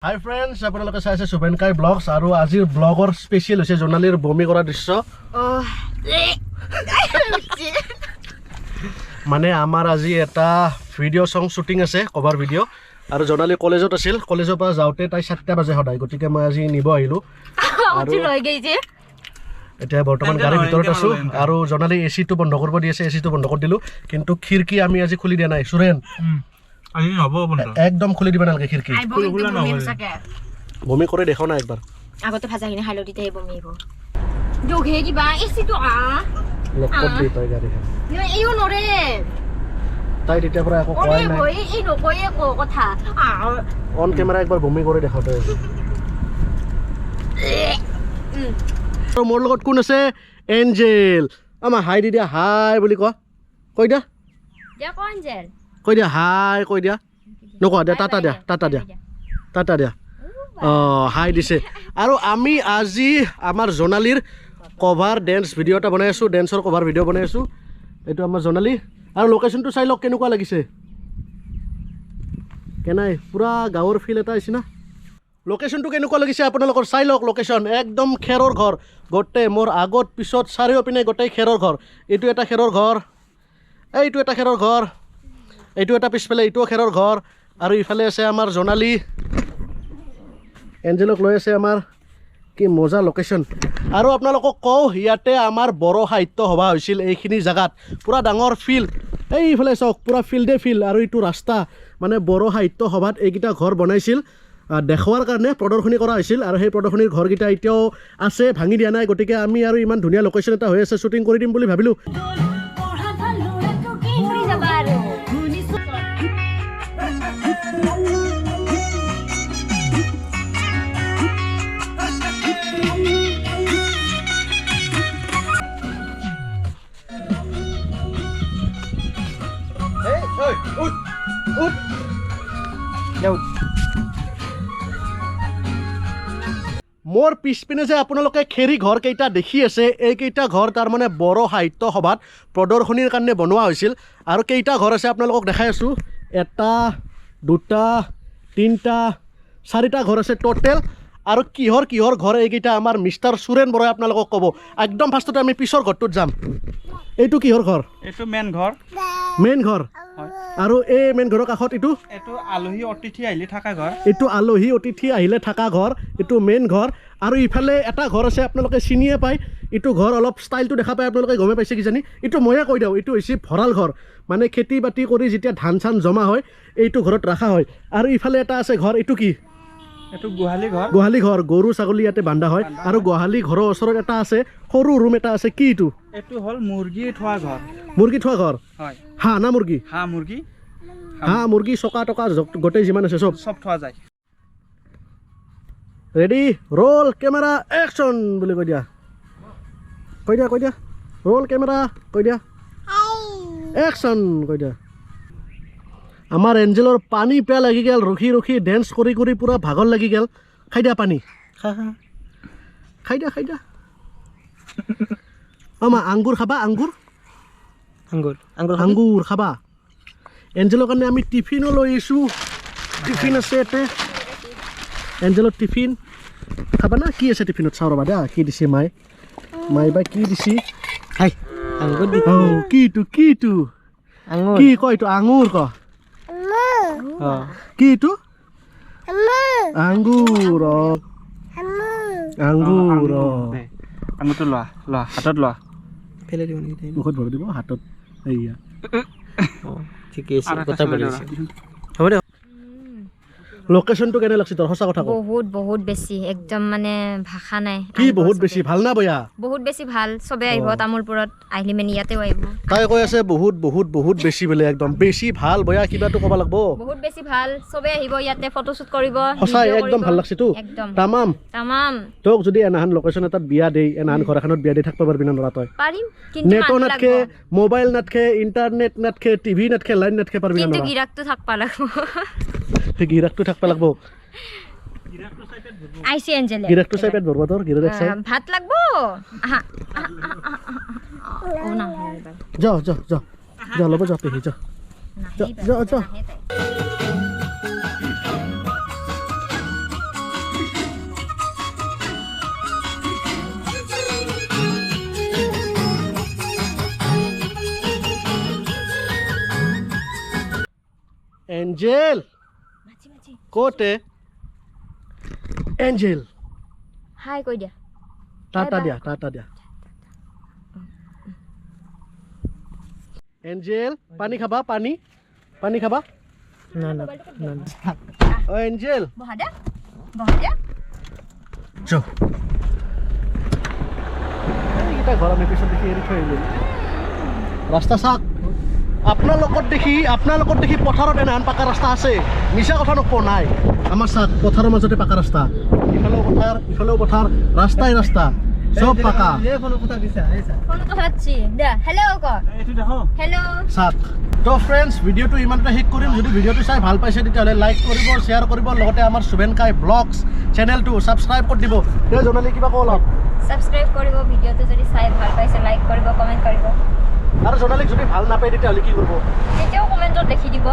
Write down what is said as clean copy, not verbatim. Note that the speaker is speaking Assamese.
Hi friends, আপোনালোকে চাই আছে সুবেনকাই ব্লগছ আৰু আজিৰ ব্লগৰ স্পেশাল হৈছে জোনালীৰ বমি কৰা দৃশ্য। মানে আমাৰ আজি এটা ভিডিঅ' সং শুটিং আছে, কভাৰ ভিডিঅ', আৰু জোনালী কলেজত আছিল। কলেজৰ পৰা যাওঁতে তাই 7টা বাজে সদায়, গতিকে মই আজি নিব আহিলো আৰু এতিয়া বৰ্তমান গাড়ীৰ ভিতৰত আছো আৰু জোনালী এচিটো বন্ধ কৰিব দি আছে, এচিটো বন্ধ কৰি দিলো, কিন্তু খিৰকি আমি আজি খুলি দিয়া নাই। সুৰেন আজি হ'ব বন্ধ, একদম খুলি দিবা নালাগে খিৰকি। বমি কৰে দেখো না একবাৰ আগতে ভাজাখিনি খাই লওঁ, তেতিয়াহে বমি আহিব। জোগে কিবা এচিটো লগত দি পাই গাড়ীখন এইও নৰে তাই তেতিয়াৰ পৰা একো কোৱাই নাই। এই নকয়ে কথা অন কেমেৰা একবাৰ বমি কৰি দেখাও তই। আৰু মোৰ লগত কোন আছে? এঞ্জেল। আমাৰ হাই দি দিয়া, হাই বুলি কোৱা, কৈ দিয়া, এঞ্জেল কৈ দিয়া হাই, কৈ দিয়া, নকোৱা দিয়া, টাটা দিয়া, টাটা দিয়া, টাটা দিয়া। হাই দিছে। আৰু আমি আজি আমাৰ জোনালীৰ কভাৰ ডেন্স ভিডিঅ' এটা বনাই আছোঁ, ডেন্সৰ কভাৰ ভিডিঅ' বনাই আছোঁ। এইটো আমাৰ জোনালী। আৰু লোকেশ্যনটো চাই লওক কেনেকুৱা লাগিছে, কেনাই পূৰা গাঁৱৰ ফিল এটা আহিছে না। লোকেশ্যনটো কেনেকুৱা লাগিছে আপোনালোকৰ চাই লওক। লোকেশ্যন একদম খেৰৰ ঘৰ, গোটেই মোৰ আগত পিছত চাৰিওপিনে গোটেই খেৰৰ ঘৰ। এইটো এটা খেৰৰ ঘৰ, এইটো এটা খেৰৰ ঘৰ, এইটো এটা পিছফালে এইটোও খেৰৰ ঘৰ, আৰু ইফালে আছে আমাৰ জোনালী। এঞ্জেলক লৈ আছে আমাৰ। কি মজা লোকেশ্যন। আৰু আপোনালোকক কওঁ, ইয়াতে আমাৰ বড়ো সাহিত্য সভা হৈছিল এইখিনি জেগাত, পূৰা ডাঙৰ ফিল্ড, এইফালে চাওক পূৰা ফিল্ডে ফিল্ড, আৰু এইটো ৰাস্তা। মানে বড়ো সাহিত্য সভাত এইকেইটা ঘৰ বনাইছিল, দেখুৱাৰ কাৰণে প্ৰদৰ্শনী কৰা হৈছিল, আৰু সেই প্ৰদৰ্শনীৰ ঘৰকেইটা এতিয়াও আছে, ভাঙি দিয়া নাই। গতিকে আমি আৰু ইমান ধুনীয়া লোকেশ্যন এটা হৈ আছে, শ্বুটিং কৰি দিম বুলি ভাবিলোঁ। মোৰ পিছপিনে যে আপোনালোকে খেৰী ঘৰ কেইটা দেখি আছে, এইকেইটা ঘৰ তাৰমানে বড়ো সাহিত্য সভাত প্ৰদৰ্শনীৰ কাৰণে বনোৱা হৈছিল। আৰু কেইটা ঘৰ আছে আপোনালোকক দেখাই আছোঁ, 1 2 3 4টা ঘৰ আছে টোটেল। আৰু কিহৰ কিহৰ ঘৰ এইকেইটা আমাৰ মিষ্টাৰ সুৰেন বৰাই আপোনালোকক ক'ব। একদম ফাৰ্ষ্টতে আমি পিছৰ ঘৰটোত যাম। এইটো কিহৰ ঘৰ? এইটো মেইন ঘৰ, মেইন ঘৰ। আৰু এই মেইন ঘৰৰ কাষত এইটো আলহী অতিথি আহিলে থকা ঘৰ, এইটো আলহী অতিথি আহিলে থকা ঘৰ, এইটো মেইন ঘৰ। আৰু ইফালে এটা ঘৰ আছে, আপোনালোকে চিনিয়ে পায়, এইটো ঘৰ অলপ ষ্টাইলটো দেখা পায়, আপোনালোকে গমে পাইছে কিজানি। এইটো ময়ে কৈ দিওঁ, এইটো হৈছে ভঁৰাল ঘৰ, মানে খেতি বাতি কৰি যেতিয়া ধান চান জমা হয় এইটো ঘৰত ৰখা হয়। আৰু ইফালে এটা আছে ঘৰ, এইটো কি? এইটো গোহালি ঘৰ, গোহালি ঘৰ, গৰু ছাগলী ইয়াতে বান্ধা হয়। আৰু গোহালি ঘৰৰ ওচৰত এটা আছে সৰু ৰুম এটা আছে, কি এইটো? এইটো হ'ল মুৰ্গী থোৱা ঘৰ। মুৰ্গী থোৱা ঘৰ? হয়। হাঁহ না মুৰ্গী? হাঁহ মুৰ্গী, হাঁহ মুৰ্গী চকা টকা গোটেই যিমান আছে চব থোৱা যায়। ৰেডি, ৰোল কেমেৰা একশ্যন বুলি কৈ দিয়া, কৈ দিয়া, কৈ দিয়া, ৰোল কেমেৰা, কৈ দিয়া একশ্যন, কৈ দিয়া। আমাৰ এঞ্জেলৰ পানী পেয়া লাগি গ'ল, ৰখি ৰখি ডেন্স কৰি কৰি পূৰা ভাগৰ লাগি গ'ল। খাই দিয়া পানী, খাই দিয়া, খাই দিয়া। মা আংগুৰ খাবা? আংগুৰ, আংগুৰ খাবা? এঞ্জেলৰ কাৰণে আমি টিফিনো লৈ আহিছোঁ, টিফিন আছে ইয়াতে, এঞ্জেলৰ টিফিন খাবা না? কি আছে টিফিনত চাওঁ ৰ'বা দিয়া, কি দিছে মায়ে, মায়ে বা কি দিছে। হাই কিটো কিটো কি কয় এইটো? আঙুৰ ক, কি এইটো? আঙুৰ, আঙুৰ। আঙুৰটো লোৱা, লোৱা হাতত লোৱা, মুখত ভৰি দিব, হাতত এইয়া। ঠিকে আছে, হ'ব দে। লোকেশ্যনটো কেনে লাগছে তোৰ? সঁচা কথা ক। বহুত বহুত বেছি, একদম মানে ভাষা নাই। কি বহুত বেছি ভাল না বয়া? বহুত বেছি ভাল, চবে আহিব তামোলপুৰত, আহিলে মানে ইয়াতেও আহিব। তাই কৈ আছে বহুত বহুত বহুত বেছি বোলে, একদম বেছি ভাল বয়া কিবাটো ক'ব লাগব। বহুত বেছি ভাল, চবে আহিব ইয়াতে ফটোশ্বুট কৰিব। সঁচাই একদম ভাল লাগছে তো, একদম তামাম তামাম। তোক যদি এনাহান লোকেশ্যন এটাত বিয়া দেই, এনাহান ঘৰ এখনত বিয়া দি থাকিব পাৰবি না নৰা? তই পাৰিম, কিন্তু নেটো নাথকে, মোবাইল নাথকে, ইণ্টাৰনেট নাথকে, টিভি নাথকে, লাইন নাথকে পাৰবি না কিন্তু নৰা? গিৰাকটো থাকবা লাগব। গিৰাকটো থাকবা লাগব। আইছি এঞ্জেলে গিৰাকটো চাই পেট ভৰবা তোৰ? গিৰাক চাই ভাত লাগব। আহা ও না যা যা যা যা ল'ব যা পেহি যা যা যা। এঞ্জেল মাছি মাছি ক'তে এঞ্জেল হাই কৈ দিয়া টাটা দিয়া এঞ্জেল পানী খাবা পানী খাবা না অ এঞ্জেল বহা দে যাও এইকেইটা ঘৰ আমি পিছত দেখি এৰি থৈ আহিলোঁ ৰাস্তা চাওক আপোনালোকৰ দেখি পথাৰত এনাহান পাকা ৰাস্তা আছে মিছা কথা নকওঁ নাই আমাৰ চাওক পথাৰৰ মাজতে পাকা ৰাস্তা ইফালেও পথাৰ ৰাস্তাই ৰাস্তা চব পাকা ফোনটো হাতছি দে হেল্ল' কৰ এইটো দেখো হেল্ল' চাওক তো ফ্ৰেণ্ডছ ভিডিঅ'টো ইমানতে শেষ কৰিম যদি ভিডিঅ'টো চাই ভাল পাইছে তেতিয়াহ'লে লাইক কৰিব শ্বেয়াৰ কৰিব লগতে আমাৰ শুভেনকাই ব্লগছ চেনেলটো ছাবস্ক্ৰাইব কৰি দিব এই জনালি কিবা কওঁ অলপ সাবস্ক্ৰাইব কৰিব ভিডিঅ'টো যদি চাই ভাল পাইছে লাইক কৰিব কমেণ্ট কৰিব আৰু জনালিক যদি ভাল নাপায় তেতিয়াহ'লে কি কৰিব তেতিয়াও কমেণ্টত লিখি দিব